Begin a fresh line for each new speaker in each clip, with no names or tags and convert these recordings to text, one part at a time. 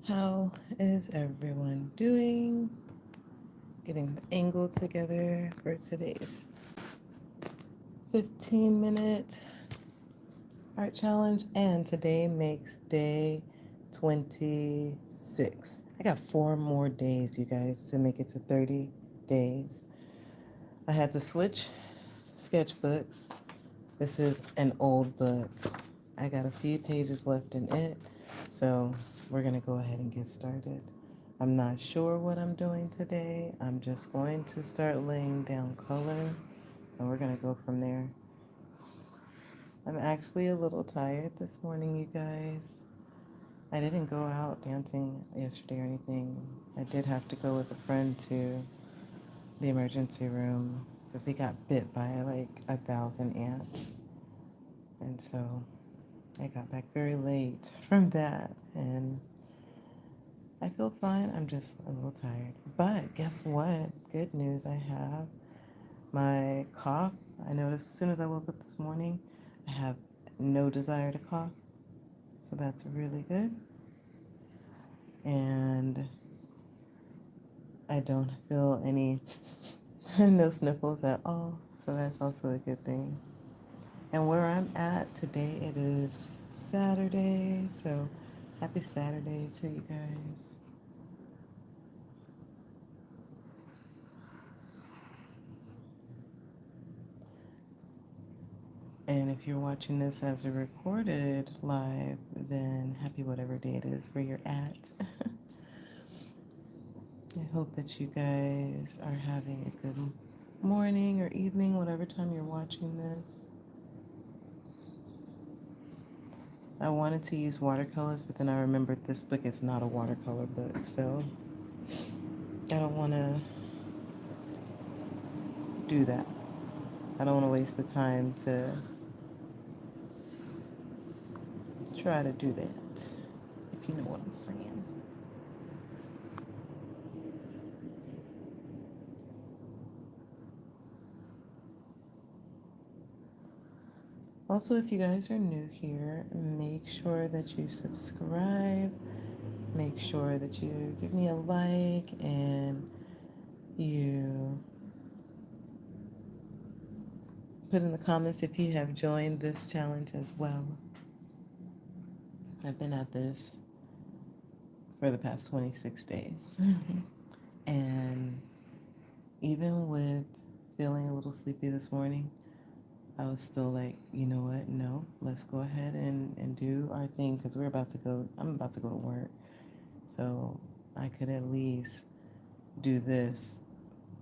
How is everyone doing? Getting the angle together for today's 15-minute art challenge, and today makes day 26. I got 4 more days, you guys, to make it to 30 days. I had to switch sketchbooks. This is an old book. I got a few pages left in it, so we're going to go ahead and get started. I'm not sure what I'm doing today. I'm just going to start laying down color, and we're going to go from there. I'm actually a little tired this morning, you guys. I didn't go out dancing yesterday or anything. I did have to go with a friend to the emergency room because he got bit by like 1,000 ants. And so I got back very late from that, and I feel fine. I'm just a little tired. But guess what? Good news I have. My cough, I noticed as soon as I woke up this morning, I have no desire to cough. So that's really good. And I don't feel any, no sniffles at all. So that's also a good thing. And where I'm at today, it is Saturday. So happy Saturday to you guys. And if you're watching this as a recorded live, then happy whatever day it is where you're at. I hope that you guys are having a good morning or evening, whatever time you're watching this. I wanted to use watercolors, but then I remembered this book is not a watercolor book, so I don't want to do that. I don't want to waste the time to try to do that, if you know what I'm saying. Also, if you guys are new here, make sure that you subscribe. Make sure that you give me a like and you put in the comments if you have joined this challenge as well. I've been at this for the past 26 days. And even with feeling a little sleepy this morning, I was still like, you know what? No, let's go ahead and do our thing because I'm about to go to work. So I could at least do this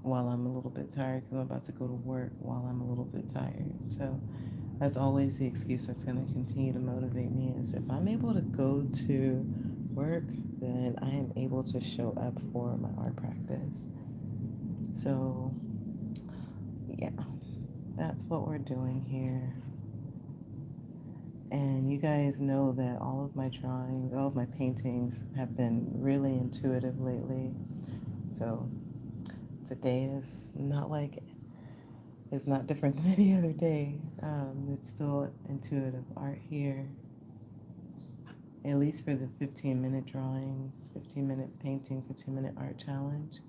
while I'm a little bit tired because I'm about to go to work while I'm a little bit tired. So that's always the excuse that's going to continue to motivate me is if I'm able to go to work, then I am able to show up for my art practice. So yeah, that's what we're doing here. And you guys know that all of my drawings, all of my paintings have been really intuitive lately. So today is not like, it's not different than any other day. It's still intuitive art here, at least for the 15-minute drawings, 15-minute paintings, 15-minute art challenge.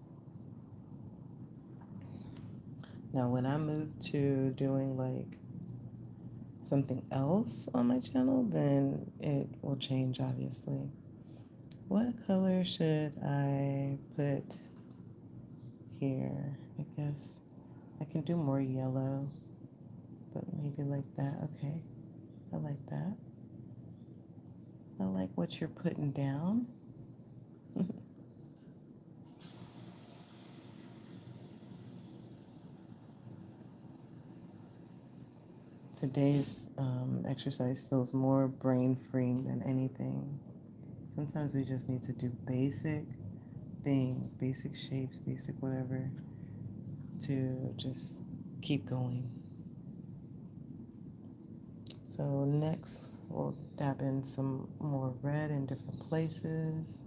Now, when I move to doing like something else on my channel, then it will change, obviously. What color should I put here? I guess I can do more yellow, but maybe like that. Okay, I like that. I like what you're putting down. Today's exercise feels more brain freeing than anything. Sometimes we just need to do basic things, basic shapes, basic whatever, to just keep going. So next, we'll dab in some more red in different places,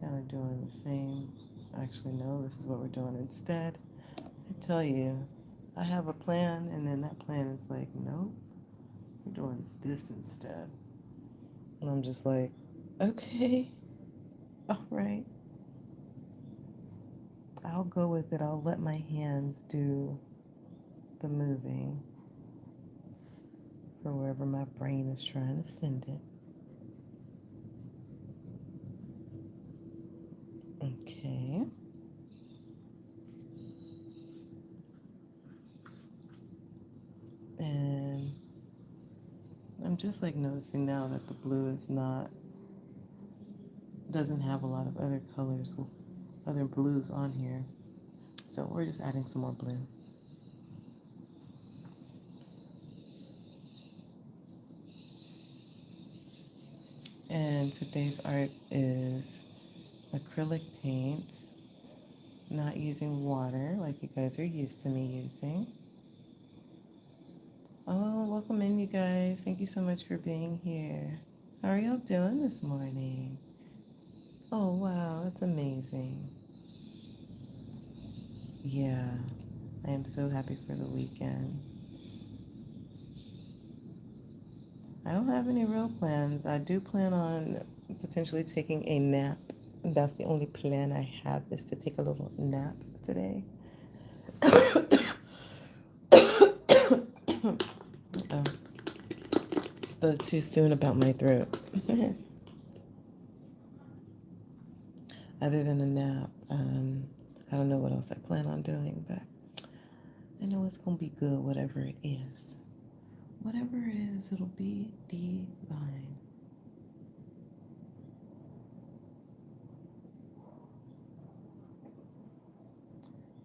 kind of doing the same. Actually, no, this is what we're doing instead. I tell you, I have a plan, and then that plan is like, nope, we're doing this instead. And I'm just like, okay. All right. I'll go with it. I'll let my hands do the moving for wherever my brain is trying to send it. Okay. And I'm just like noticing now that the blue is not, doesn't have a lot of other colors, other blues on here. So we're just adding some more blue. And today's art is acrylic paints, not using water like you guys are used to me using. Oh, welcome in, you guys. Thank you so much for being here. How are y'all doing this morning? Oh, wow, that's amazing. Yeah, I am so happy for the weekend. I don't have any real plans. I do plan on potentially taking a nap. That's the only plan I have, is to take a little nap today. Oh, spoke too soon about my throat. Other than a nap, I don't know what else I plan on doing, but I know it's going to be good, whatever it is. Whatever it is, it'll be divine.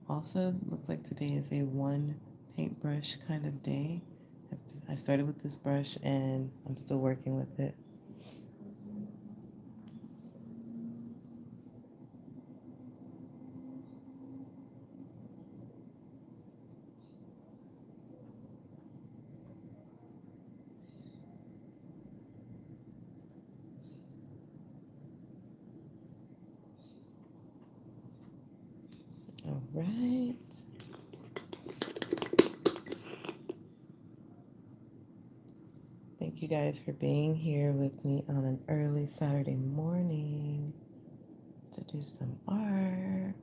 Also, looks like today is a one paintbrush kind of day. I started with this brush and I'm still working with it. All right. Thank you guys for being here with me on an early Saturday morning to do some art.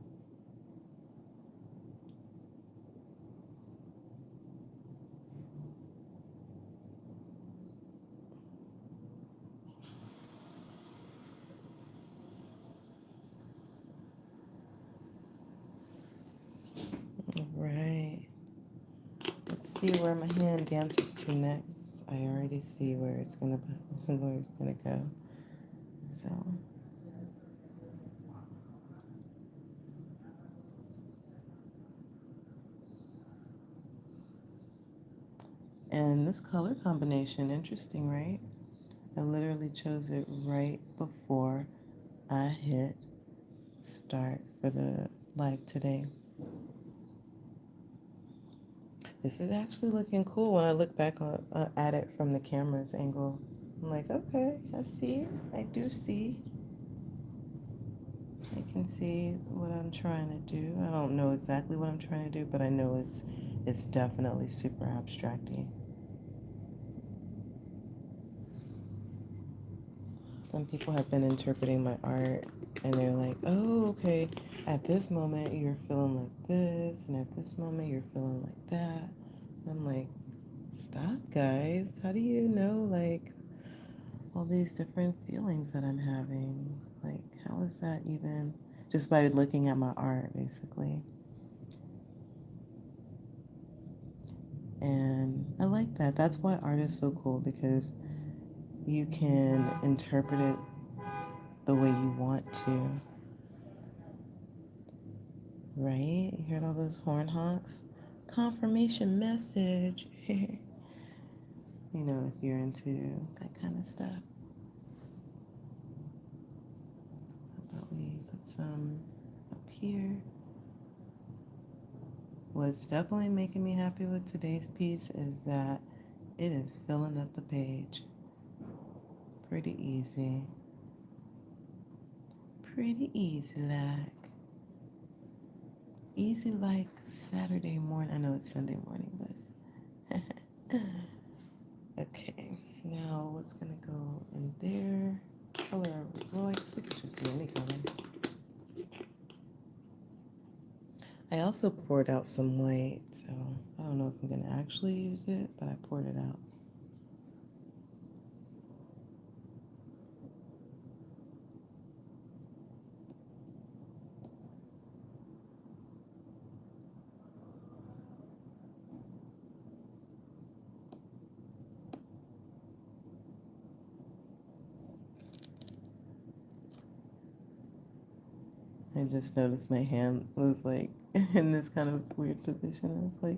All right. Let's see where my hand dances to next. I already see where it's gonna go. So, and this color combination, interesting, right? I literally chose it right before I hit start for the live today. This is actually looking cool when I look back at it from the camera's angle. I'm like, okay, I see. I do see. I can see what I'm trying to do. I don't know exactly what I'm trying to do, but I know it's definitely super abstracty. Some people have been interpreting my art and they're like, oh, okay, at this moment you're feeling like this, and at this moment you're feeling like that. And I'm like, stop, guys. How do you know, like, all these different feelings that I'm having? Like, how is that even? Just by looking at my art, basically. And I like that. That's why art is so cool, because you can interpret it the way you want to. Right? You heard all those horn honks? Confirmation message. You know, if you're into that kind of stuff. How about we put some up here? What's definitely making me happy with today's piece is that it is filling up the page. Pretty easy. Pretty easy like. Easy like Saturday morning. I know it's Sunday morning, but okay. Now what's gonna go in there? Color are we going? So we could just do any color. I also poured out some white, so I don't know if I'm going to actually use it, but I poured it out. I just noticed my hand was like in this kind of weird position. I was like,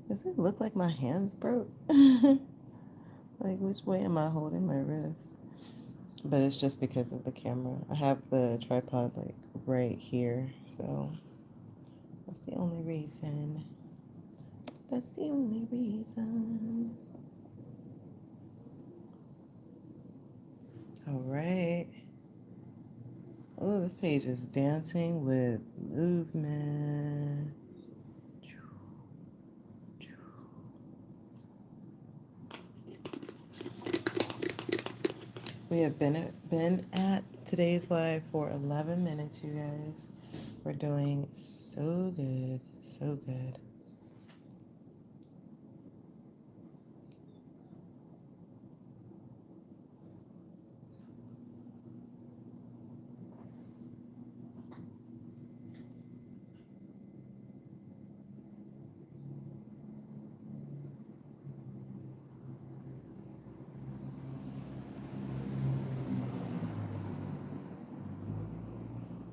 does it look like my hand's broke? Like, which way am I holding my wrist? But it's just because of the camera. I have the tripod like right here, so that's the only reason. That's the only reason. All right. Oh, this page is dancing with movement. We have been at today's live for 11 minutes, you guys. We're doing so good, so good.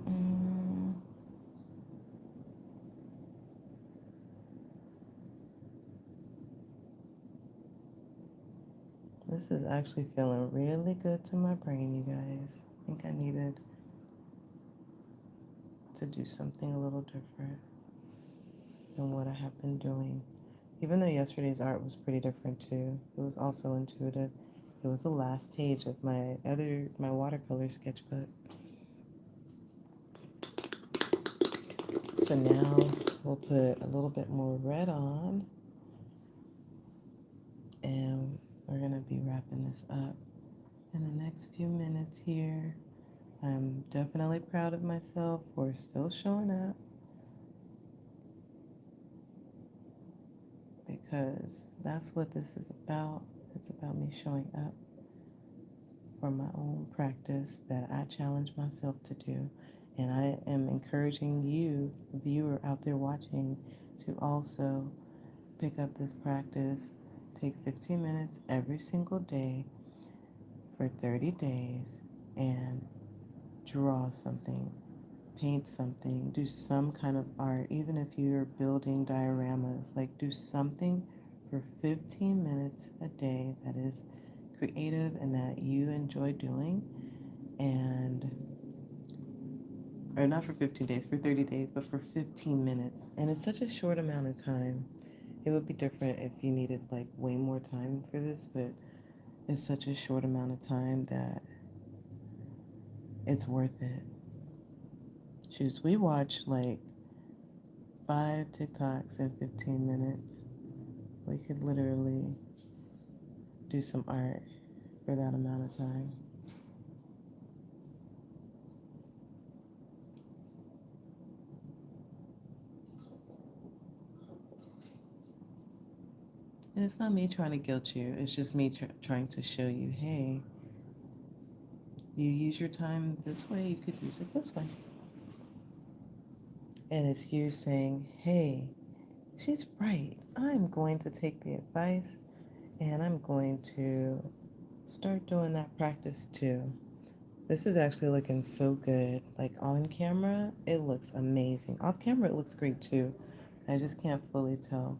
Mm, this is actually feeling really good to my brain, you guys. I think I needed to do something a little different than what I have been doing. Even though yesterday's art was pretty different too, it was also intuitive. It was the last page of my watercolor sketchbook. So now we'll put a little bit more red on, and we're gonna be wrapping this up in the next few minutes here. I'm definitely proud of myself for still showing up, because that's what this is about. It's about me showing up for my own practice that I challenge myself to do. And I am encouraging you, viewer out there watching, to also pick up this practice. Take 15 minutes every single day for 30 days and draw something, paint something, do some kind of art, even if you're building dioramas, like do something for 15 minutes a day that is creative and that you enjoy doing. And or not for 15 days, for 30 days, but for 15 minutes. And it's such a short amount of time. It would be different if you needed like way more time for this, but it's such a short amount of time that it's worth it. Shoot, we watch like 5 TikToks in 15 minutes. We could literally do some art for that amount of time. And it's not me trying to guilt you, it's just me trying to show you, hey, you use your time this way, you could use it this way. And it's you saying, hey, she's right. I'm going to take the advice and I'm going to start doing that practice too. This is actually looking so good. Like on camera, it looks amazing. Off camera, it looks great too. I just can't fully tell,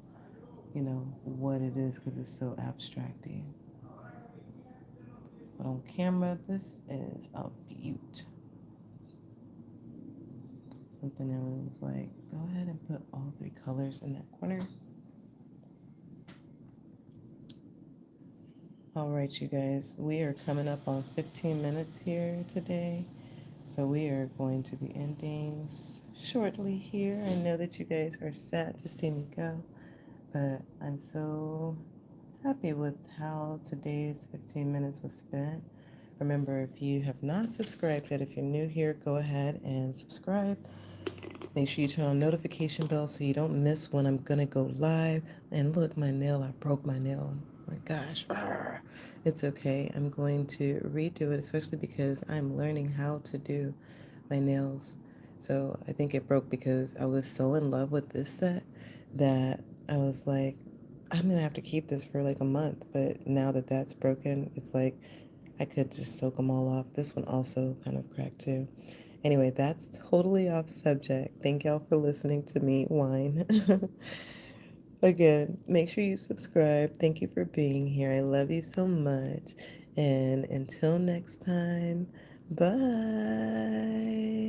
what it is because it's so abstracty. But on camera, this is a beaut. Something that was like, go ahead and put all 3 colors in that corner. All right, you guys, we are coming up on 15 minutes here today. So we are going to be ending shortly here. I know that you guys are sad to see me go, but I'm so happy with how today's 15 minutes was spent. Remember, if you have not subscribed yet, if you're new here, go ahead and subscribe. Make sure you turn on notification bell so you don't miss when I'm gonna go live. And look, my nail, I broke my nail. My gosh, it's okay. I'm going to redo it, especially because I'm learning how to do my nails. So I think it broke because I was so in love with this set that I was like, I'm gonna have to keep this for like a month. But now that that's broken, it's like I could just soak them all off. This one also kind of cracked too. Anyway, that's totally off subject. Thank y'all for listening to me whine. Again, make sure you subscribe. Thank you for being here. I love you so much. And until next time, bye.